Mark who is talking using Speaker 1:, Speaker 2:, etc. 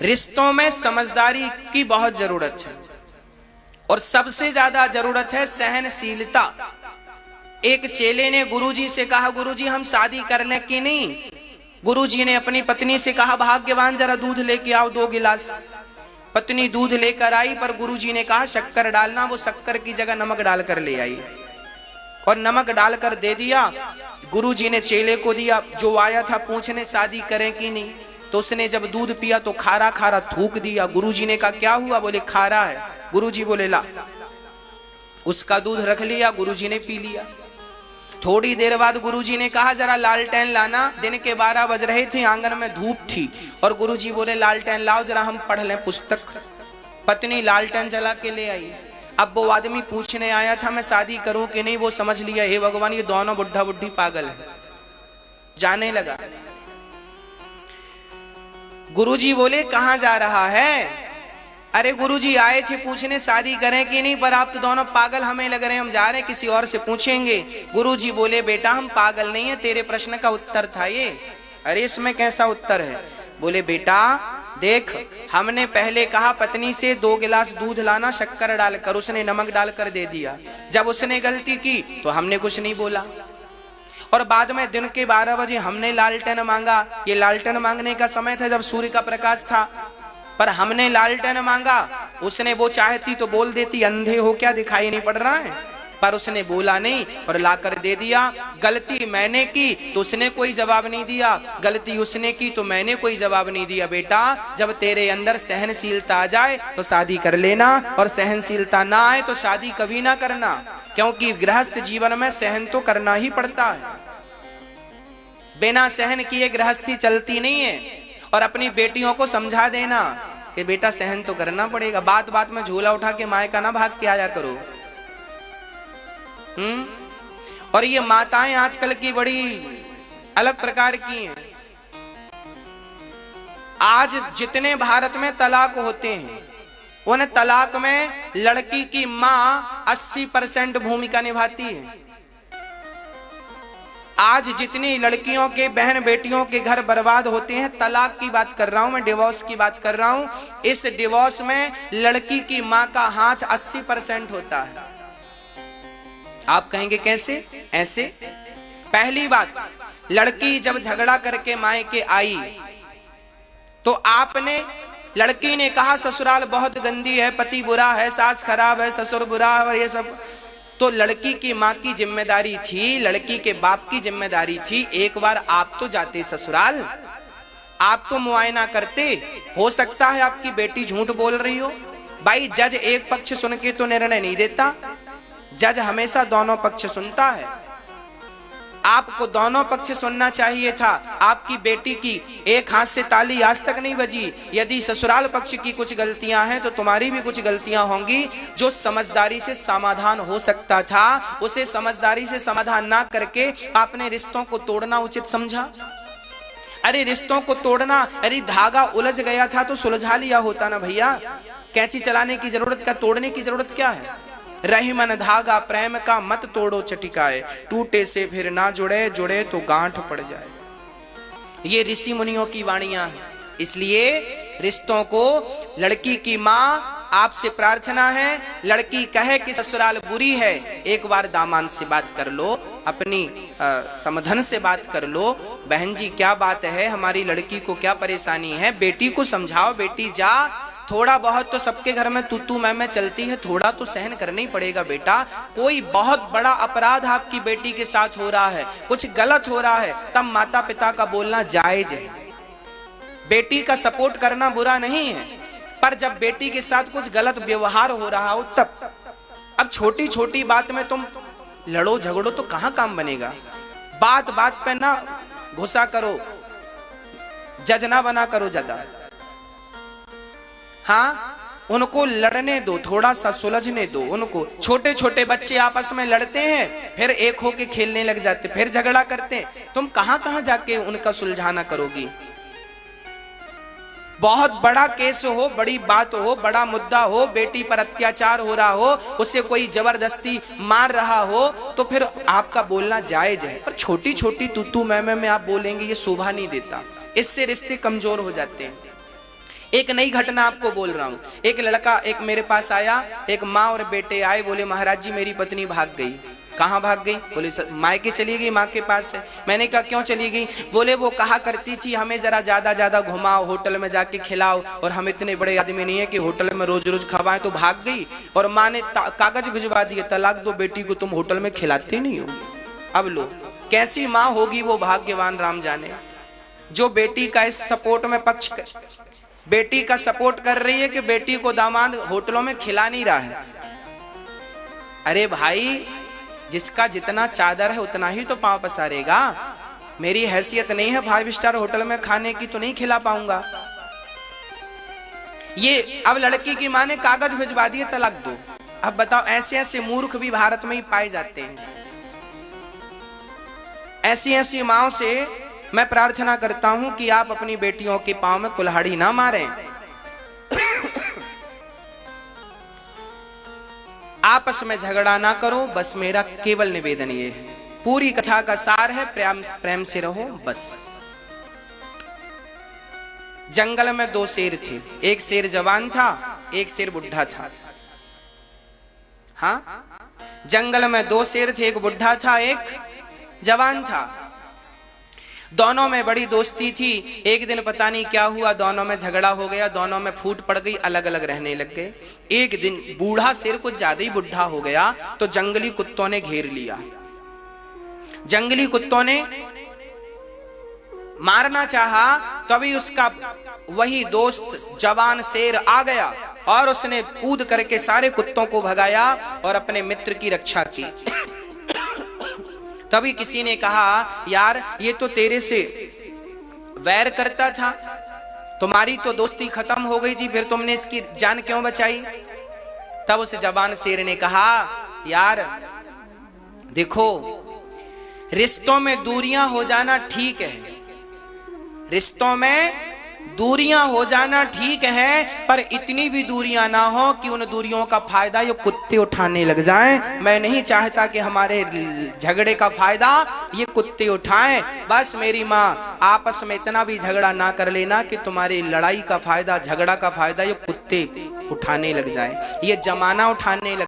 Speaker 1: रिश्तों में समझदारी की बहुत जरूरत है और सबसे ज्यादा जरूरत है सहनशीलता। एक चेले ने गुरुजी से कहा, गुरुजी हम शादी कर लें कि नहीं? गुरुजी ने अपनी पत्नी से कहा, भाग्यवान जरा दूध लेके आओ 2 गिलास। पत्नी दूध लेकर आई, पर गुरुजी ने कहा शक्कर डालना। वो शक्कर की जगह नमक डालकर ले आई और नमक डालकर दे दिया। गुरुजी ने चेले को दिया। जो आया था पूछने शादी करें कि नहीं, तो उसने जब दूध पिया तो खारा खारा थूक दिया। गुरुजी ने कहा क्या हुआ? बोले खारा है। गुरुजी बोले ला। उसका दूध रख लिया, गुरुजी ने पी लिया। थोड़ी देर बाद गुरुजी ने कहा जरा लालटेन लाना। दिन के 12 बज रहे थे, आंगन में धूप थी और गुरुजी बोले लालटेन लाओ जरा हम पढ़ लें पुस्तक। पत्नी लालटेन जला के ले आई। अब वो आदमी पूछने आया था मैं शादी करूं कि नहीं, वो समझ लिया हे भगवान ये दोनों बुढ़ा बुढ़ी पागल है। जाने लगा। गुरुजी बोले कहां जा रहा है? अरे गुरुजी आए थे पूछने शादी करें कि नहीं, पर आप तो दोनों पागल हमें लग रहे हैं, हम जा रहे हैं किसी और से पूछेंगे। गुरुजी बोले बेटा हम पागल नहीं है, तेरे प्रश्न का उत्तर था ये। अरे इसमें कैसा उत्तर है? बोले बेटा देख, हमने पहले कहा पत्नी से 2 गिलास दूध लाना शक्कर डालकर, उसने नमक डालकर दे दिया। जब उसने गलती की तो हमने कुछ नहीं बोला और बाद में दिन के 12 बजे हमने लालटेन मांगा। ये लालटेन मांगने का समय था जब सूर्य का प्रकाश था, पर हमने लालटेन मांगा। उसने वो चाहती तो बोल देती अंधे हो क्या दिखाई नहीं पड़ रहा है, पर उसने बोला नहीं और लाकर दे दिया। गलती मैंने की तो उसने कोई जवाब नहीं दिया, गलती उसने की तो मैंने कोई जवाब नहीं दिया। बेटा जब तेरे अंदर सहनशीलता आ जाए तो शादी कर लेना और सहनशीलता ना आए तो शादी कभी ना करना, क्योंकि गृहस्थ जीवन में सहन तो करना ही पड़ता है। बिना सहन किए गृहस्थी चलती नहीं है। और अपनी बेटियों को समझा देना कि बेटा सहन तो करना पड़ेगा। बात बात में झोला उठा के माए का ना भाग के आया करो। और ये माताएं आजकल की बड़ी अलग प्रकार की हैं। आज जितने भारत में तलाक होते हैं उन तलाक में लड़की की मां 80% भूमिका निभाती है। आज जितनी लड़कियों के बहन बेटियों के घर बर्बाद होते हैं, तलाक की बात कर रहा हूं मैं, डिवोर्स की बात कर रहा हूं, इस डिवोर्स में लड़की की मां का हाथ 80% होता है। आप कहेंगे कैसे? ऐसे। पहली बात, लड़की जब झगड़ा करके मायके आई तो आपने, लड़की ने कहा ससुराल बहुत गंदी है, पति बुरा है, सास खराब है, ससुर बुरा है और ये सब। तो लड़की की माँ की जिम्मेदारी थी, लड़की के बाप की जिम्मेदारी थी, एक बार आप तो जाते ससुराल, आप तो मुआयना करते। हो सकता है आपकी बेटी झूठ बोल रही हो। भाई जज एक पक्ष सुन के तो निर्णय नहीं देता, जज हमेशा दोनों पक्ष सुनता है। आपको दोनों पक्ष सुनना चाहिए था। आपकी बेटी की एक हाथ से ताली आज तक नहीं बजी। यदि ससुराल पक्ष की कुछ गलतियां हैं तो तुम्हारी भी कुछ गलतियां होंगी। जो समझदारी से समाधान हो सकता था उसे समझदारी से समाधान ना करके आपने रिश्तों को तोड़ना उचित समझा। अरे रिश्तों को तोड़ना, अरे धागा उलझ गया था तो सुलझा लिया होता ना भैया। कैंची चलाने की जरूरत क्या, तोड़ने की जरूरत क्या है? रही मन धागा प्रेम का मत तोड़ो चटिकाए, टूटे से फिर ना जुड़े, जुड़े तो गांठ पड़ जाए। ये ऋषि मुनियों की वाणियां हैं। इसलिए रिश्तों को, लड़की की माँ आपसे प्रार्थना है, लड़की कहे कि ससुराल बुरी है, एक बार दामाद से बात कर लो, अपनी समधन से बात कर लो। बहन जी क्या बात है, हमारी लड़की को क्या परेशानी है, बेटी को समझाओ, बेटी जा, थोड़ा बहुत तो सबके घर में तू मैं चलती है, थोड़ा तो सहन करना ही पड़ेगा बेटा। कोई बहुत बड़ा अपराध आपकी बेटी के साथ हो रहा है, कुछ गलत हो रहा है, तब माता पिता का बोलना जायज है। बेटी का सपोर्ट करना बुरा नहीं है, पर जब बेटी के साथ कुछ गलत व्यवहार हो रहा हो तब। अब छोटी छोटी बात में तुम लड़ो झगड़ो तो कहां काम बनेगा। बात बात पे ना घुसा करो, जज ना बना करो ज्यादा। हाँ, उनको लड़ने दो, थोड़ा सा सुलझने दो उनको। छोटे छोटे बच्चे आपस में लड़ते हैं, फिर एक होके खेलने लग जाते, फिर झगड़ा करते हैं। तुम कहां कहां जाके उनका सुलझाना करोगी। बहुत बड़ा केस हो, बड़ी बात हो, बड़ा मुद्दा हो, बेटी पर अत्याचार हो रहा हो, उसे कोई जबरदस्ती मार रहा हो, तो फिर आपका बोलना जायज है। पर छोटी छोटी तू मैं में आप बोलेंगे, ये शोभा नहीं देता, इससे रिश्ते कमजोर हो जाते हैं। एक नई घटना आपको बोल रहा हूं। एक लड़का एक मेरे पास आया, एक माँ और बेटे आए, बोले महाराज जी मेरी पत्नी भाग गई। कहाँ भाग गई? बोले मायके चली गई, माँ के पास है। मैंने कहा क्यों चली गई? बोले वो कहा करती थी हमें जरा ज्यादा घुमाओ, होटल में जाके खिलाओ, और हम इतने बड़े आदमी नहीं है कि होटल में रोज रोज खवाएं, तो भाग गई। और माँ ने कागज भिजवा दिए, तलाक दो बेटी को, तुम होटल में खिलाते नहीं हो। अब लो कैसी माँ होगी वो, भाग्यवान राम जाने, जो बेटी का इस सपोर्ट में बेटी का सपोर्ट कर रही है कि बेटी को दामाद होटलों में खिला नहीं रहा है। अरे भाई, जिसका जितना चादर है उतना ही तो पांव पसारेगा। मेरी हैसियत नहीं है 5 स्टार होटल में खाने की, तो नहीं खिला पाऊंगा। ये अब लड़की की मां ने कागज भिजवा दिए, तलाक दो। अब बताओ, ऐसे ऐसे मूर्ख भी भारत में ही पाए जाते हैं। ऐसी ऐसी माओं से मैं प्रार्थना करता हूं कि आप अपनी बेटियों के पांव में कुल्हाड़ी ना मारें। आपस में झगड़ा ना करो, बस मेरा केवल निवेदन ये है। पूरी कथा का सार है, प्रेम से रहो बस। जंगल में 2 शेर थे, एक शेर जवान था, एक शेर बुढ़ा था। हाँ, जंगल में 2 शेर थे, एक बुढ़ा था, एक जवान था। दोनों में बड़ी दोस्ती थी। एक दिन पता नहीं क्या हुआ, दोनों में झगड़ा हो गया, दोनों में फूट पड़ गई, अलग अलग रहने लग गए। एक दिन बूढ़ा शेर कुछ ज्यादा ही बुढ़ा हो गया, तो जंगली कुत्तों ने घेर लिया। जंगली कुत्तों ने मारना चाहा, तभी उसका वही दोस्त जवान शेर आ गया और उसने कूद करके सारे कुत्तों को भगाया और अपने मित्र की रक्षा की। तभी किसी ने कहा, यार ये तो तेरे से वैर करता था, तुम्हारी तो दोस्ती खत्म हो गई जी, फिर तुमने इसकी जान क्यों बचाई? तब उस जवान शेर ने कहा, यार देखो, रिश्तों में दूरियां हो जाना ठीक है, रिश्तों में दूरियां हो जाना ठीक है, पर इतनी भी दूरियां ना हो कि उन दूरियों का फायदा ये कुत्ते उठाने लग जाएं। मैं नहीं चाहता कि हमारे झगड़े का फायदा ये कुत्ते उठाएं। बस मेरी माँ, आपस में इतना भी झगड़ा ना कर लेना कि तुम्हारी लड़ाई का फायदा, झगड़ा का फायदा ये कुत्ते उठाने लग जाए, ये जमाना उठाने लग